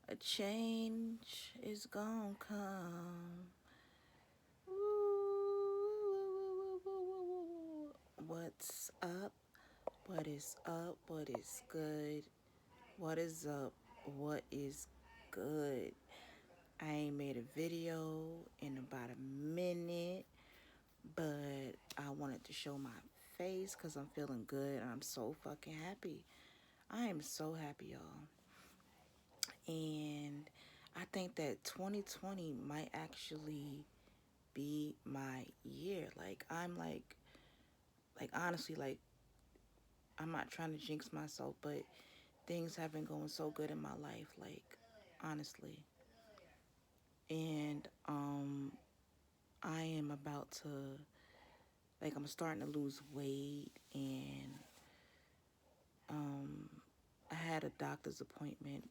A change is gonna come. Ooh, what's up? What is up? What is good? What is up? What is good? I ain't made a video in about a minute, but I wanted to show my face because I'm feeling good. I'm so fucking happy. I am so happy, y'all. And I think that 2020 might actually be my year. Like honestly, like I'm not trying to jinx myself, but things have been going so good in my life, like honestly. And I am about to like I'm starting to lose weight and um I had a doctor's appointment.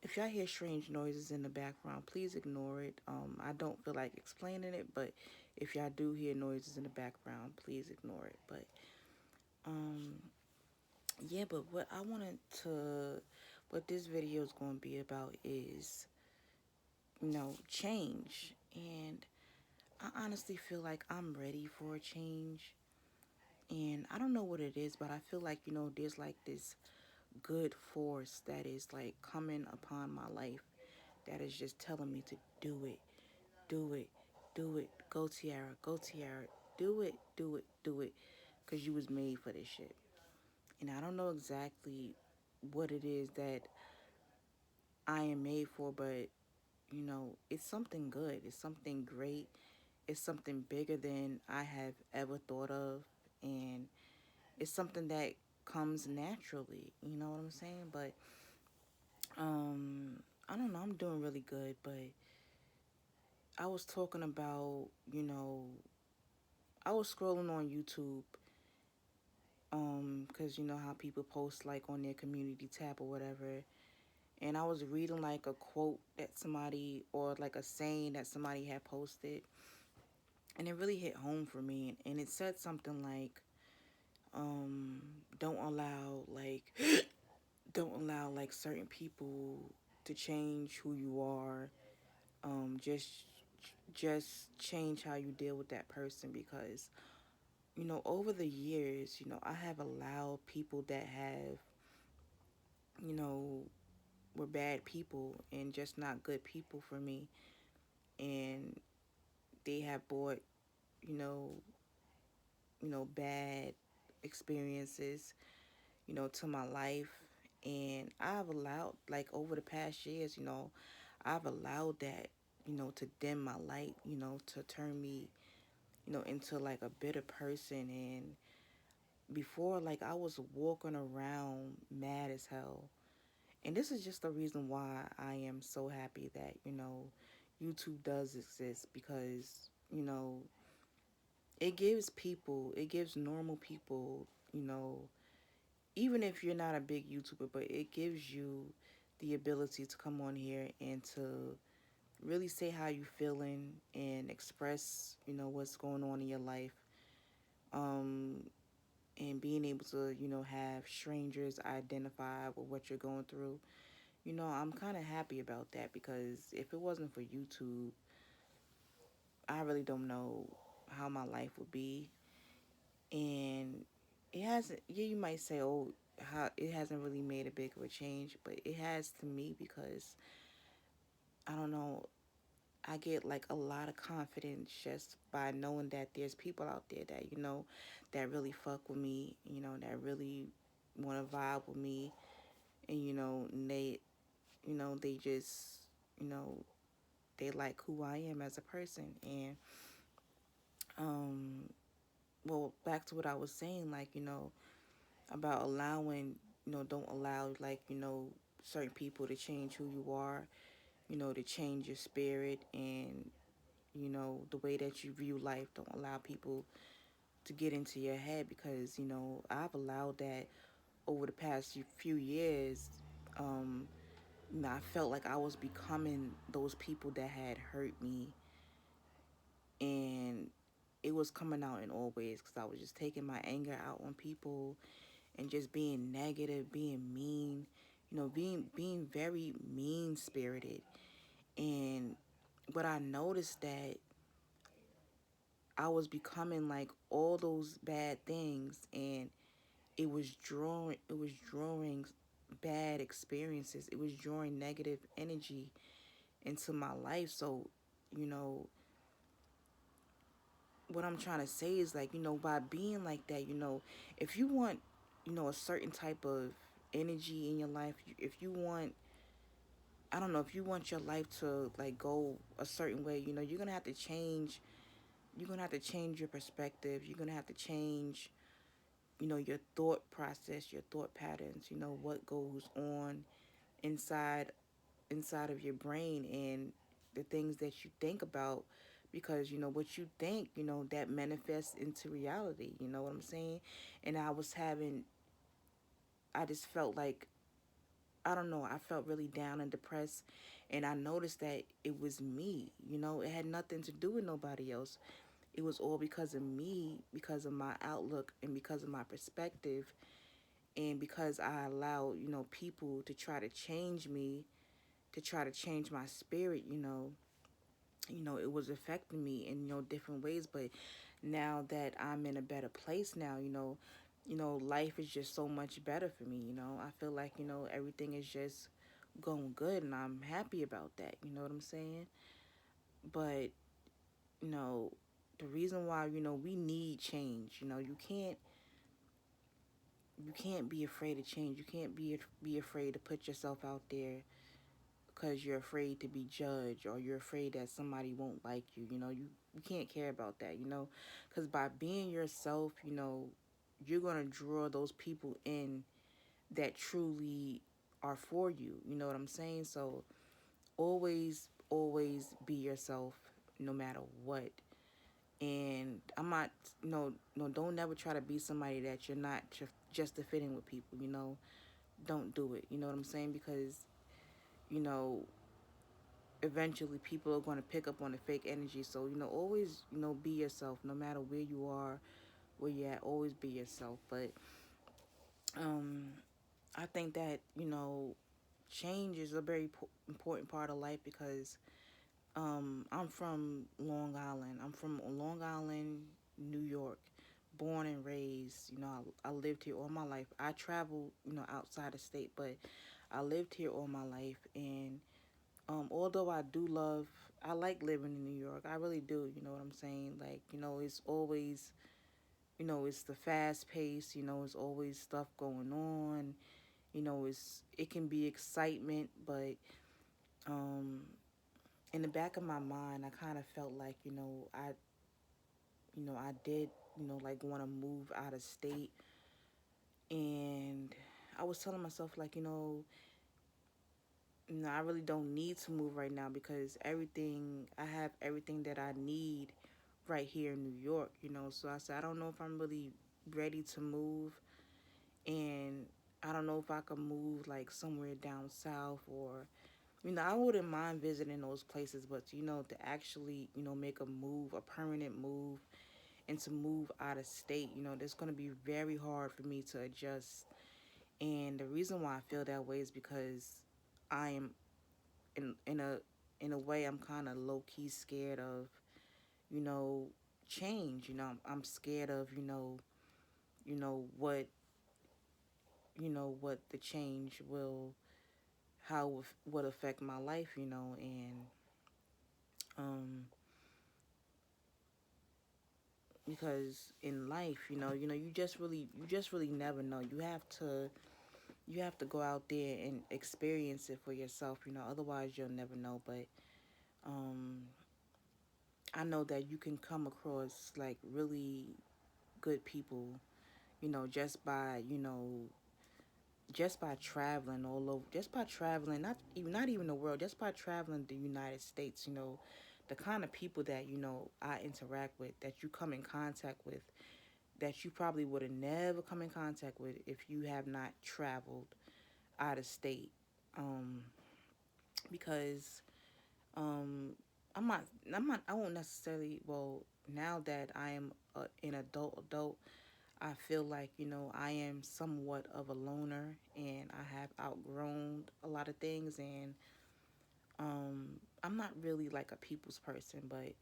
If y'all hear strange noises in the background, please ignore it. I don't feel like explaining it, but if y'all do hear noises in the background, please ignore it. But um, yeah, but what this video is going to be about is, change. And I honestly feel like I'm ready for a change. And I don't know what it is, but I feel like, there's like this good force that is like coming upon my life that is just telling me to do it, do it, do it. Go Tiara, go Tiara. Do it, do it, do it. Because you was made for this shit. And I don't know exactly what it is that I am made for, but, it's something good. It's something great. It's something bigger than I have ever thought of. And it's something that comes naturally. You know what I'm saying? But, I don't know. I'm doing really good, but I was talking about, I was scrolling on YouTube, because you know how people post like on their community tab or whatever, and I was reading like a quote that somebody or like a saying that somebody had posted, and it really hit home for me, and it said something like, um, don't allow like don't allow like certain people to change who you are. Just change how you deal with that person because over the years, I have allowed people that have, you know, were bad people and just not good people for me. And they have brought, you know, bad experiences, to my life. And I've allowed, like, over the past years, I've allowed that, to dim my light, to turn me, into like a bitter person. And before, like, I was walking around mad as hell. And this is just the reason why I am so happy that, YouTube does exist because, it gives normal people, even if you're not a big YouTuber, but it gives you the ability to come on here and to really say how you feeling and express, what's going on in your life. Um, and being able to, have strangers identify with what you're going through. I'm kind of happy about that because if it wasn't for YouTube, I really don't know how my life would be. And it hasn't, yeah, you might say, oh, how it hasn't really made a big of a change, but it has to me because I don't know, I get like a lot of confidence just by knowing that there's people out there that, that really fuck with me, that really want to vibe with me. And, they just, you know, they like who I am as a person. And um well, back to what I was saying, like, about allowing, don't allow like, certain people to change who you are, to change your spirit and, the way that you view life. Don't allow people to get into your head because, I've allowed that over the past few years. Um, I felt like I was becoming those people that had hurt me, and it was coming out in all ways because I was just taking my anger out on people and just being negative, being mean, being very mean spirited. And what I noticed that I was becoming like all those bad things, and it was drawing bad experiences. It was drawing negative energy into my life. So, you know, what I'm trying to say is like, by being like that, if you want, a certain type of energy in your life, if you want, I don't know, if you want your life to like go a certain way, you're going to have to change. You're going to have to change your perspective. You're going to have to change, your thought process, your thought patterns, what goes on inside of your brain, and the things that you think about, because what you think, that manifests into reality. You know what I'm saying? And I just felt like, I don't know, I felt really down and depressed, and I noticed that it was me. It had nothing to do with nobody else. It was all because of me, because of my outlook, and because of my perspective, and because I allowed, people to try to change me, to try to change my spirit. It was affecting me in, different ways. But now that I'm in a better place now, life is just so much better for me. I feel like, everything is just going good, and I'm happy about that. You know what I'm saying? But, you know, the reason why, we need change, you can't be afraid of change. You can't be afraid to put yourself out there because you're afraid to be judged, or you're afraid that somebody won't like you. You can't care about that, because by being yourself, you're going to draw those people in that truly are for you. You know what I'm saying? So always be yourself, no matter what. And I'm not, no, don't never try to be somebody that you're not, just to fit in with people. Don't do it. You know what I'm saying? Because, you know, eventually people are going to pick up on the fake energy. So, always, be yourself, no matter where you are, where you're at. Always be yourself. But um I think that, change is a very important part of life, because I'm from Long Island. I'm from Long Island, New York, born and raised. I lived here all my life. I traveled, outside the state, but I lived here all my life. And although I like living in New York. I really do. You know what I'm saying? Like, it's always, it's the fast pace. It's always stuff going on. It can be excitement, but um, in the back of my mind, I kind of felt like, I did, like, want to move out of state. And I was telling myself, like, I really don't need to move right now, because I have everything that I need right here in New York. So I said, I don't know if I'm really ready to move. And I don't know if I could move like somewhere down south, or, I wouldn't mind visiting those places, but, to actually, make a move, a permanent move, and to move out of state, that's going to be very hard for me to adjust. And the reason why I feel that way is because I am in a way, I'm kind of low key scared of, you know, change. I'm scared of, you know what, what the change will, how would affect my life, and um because in life, you just really never know. You have to go out there and experience it for yourself, otherwise you'll never know. But um I know that you can come across like really good people, just by traveling all over, just by traveling, not even the world, just by traveling the United States. The kind of people that, I interact with, that you come in contact with, that you probably would have never come in contact with if you have not traveled out of state. Um, because um, I won't necessarily, well, now that I am an adult, I feel like, I am somewhat of a loner and I have outgrown a lot of things. And I'm not really like a people's person, but,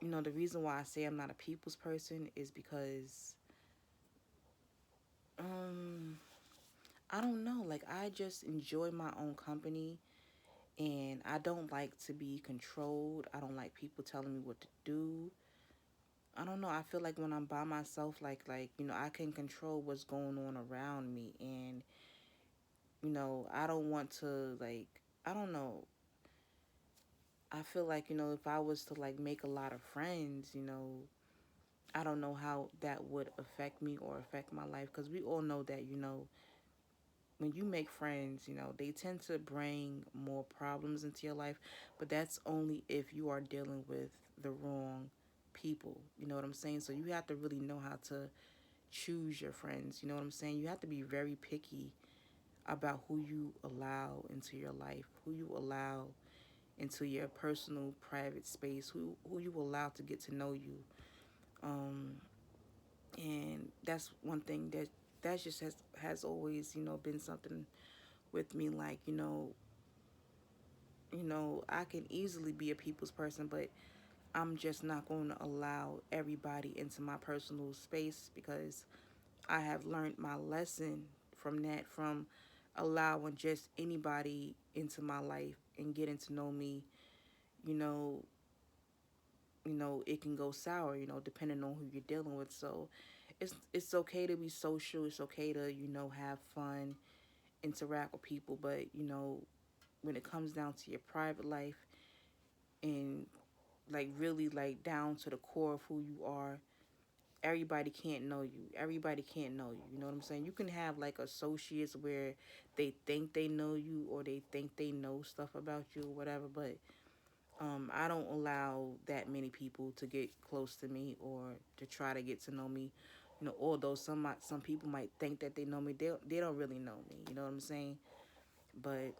the reason why I say I'm not a people's person is because um, I don't know. Like, I just enjoy my own company and I don't like to be controlled. I don't like people telling me what to do. I don't know. I feel like when I'm by myself, I can control what's going on around me. And, I don't want to, like, I don't know. I feel like, if I was to, like, make a lot of friends, I don't know how that would affect me or affect my life. Because we all know that, when you make friends, they tend to bring more problems into your life. But that's only if you are dealing with the wrong people. You know what I'm saying? So you have to really know how to choose your friends. You know what I'm saying? You have to be very picky about who you allow into your life, who you allow into your personal private space, who you allow to get to know you. Um, and that's one thing that just has always, been something with me. Like, I can easily be a people's person, but I'm just not going to allow everybody into my personal space because I have learned my lesson from that, from allowing just anybody into my life and getting to know me. you know it can go sour, depending on who you're dealing with. So it's okay to be social. It's okay to, have fun, interact with people, but when it comes down to your private life and like really like down to the core of who you are, everybody can't know you. Everybody can't know you. You know what I'm saying? You can have like associates where they think they know you or they think they know stuff about you or whatever, but I don't allow that many people to get close to me or to try to get to know me. Although some people might think that they know me, they don't really know me. You know what I'm saying? But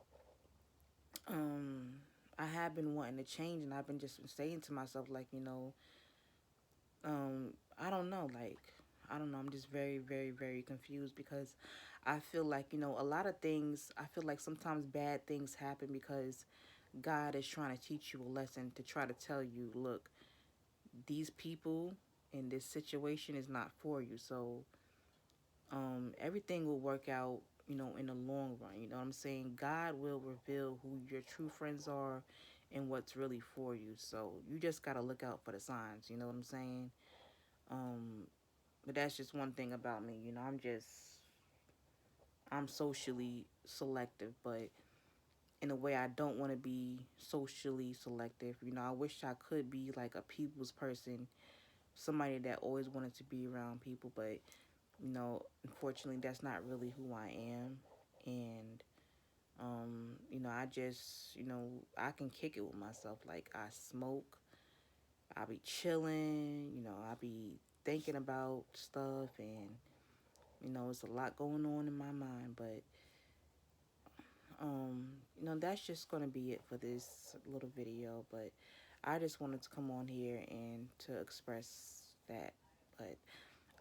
um, I have been wanting to change, and I've been just saying to myself, like, I don't know, like, I don't know. I'm just very, very, very confused because I feel like, a lot of things, I feel like sometimes bad things happen because God is trying to teach you a lesson, to try to tell you, look, these people in this situation is not for you. So everything will work out, in the long run. You know what I'm saying? God will reveal who your true friends are and what's really for you. So you just got to look out for the signs. You know what I'm saying? Um, but that's just one thing about me. I'm socially selective, but in a way I don't want to be socially selective. I wish I could be like a people's person, somebody that always wanted to be around people, but unfortunately that's not really who I am. And I just, I can kick it with myself. Like, I smoke, I be chilling, I be thinking about stuff, and it's a lot going on in my mind. But that's just gonna be it for this little video. But I just wanted to come on here and to express that. But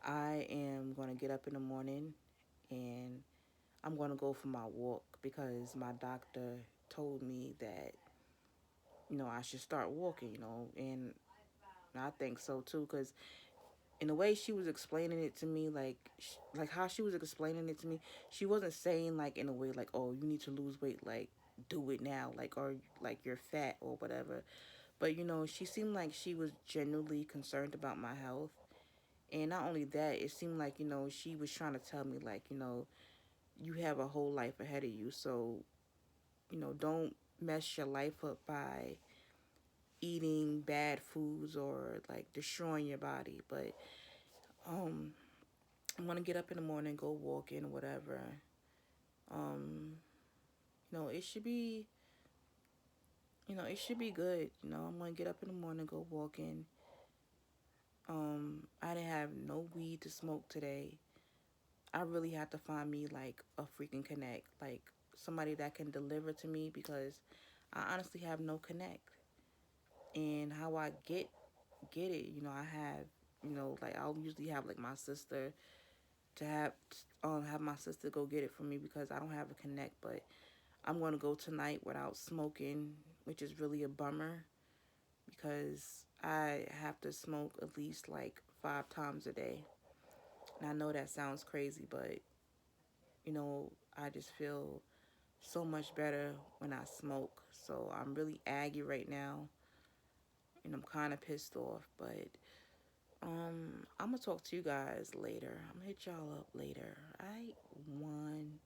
I am gonna get up in the morning and I'm gonna go for my walk because my doctor told me that I should start walking. And I think so too, because in the way she was explaining it to me, like how she was explaining it to me, she wasn't saying like in a way like, oh, you need to lose weight, like do it now, like, or like you're fat or whatever. But she seemed like she was genuinely concerned about my health. And not only that, it seemed like, she was trying to tell me like, you have a whole life ahead of you. So, don't mess your life up by eating bad foods or like destroying your body. But um I'm gonna get up in the morning, go walking or whatever. Um, it should be it should be good. I'm gonna get up in the morning, go walking. I didn't have no weed to smoke today. I really had to find me like a freaking connect, like somebody that can deliver to me because I honestly have no connect. And how I get it, I have Like I'll usually have like my sister to have my sister go get it for me because I don't have a connect. But I'm gonna go tonight without smoking, which is really a bummer because I have to smoke at least like 5 times a day. And I know that sounds crazy, but I just feel so much better when I smoke. So I'm really aggy right now, and I'm kind of pissed off. But I'm gonna talk to you guys later. I'm gonna hit y'all up later. I won.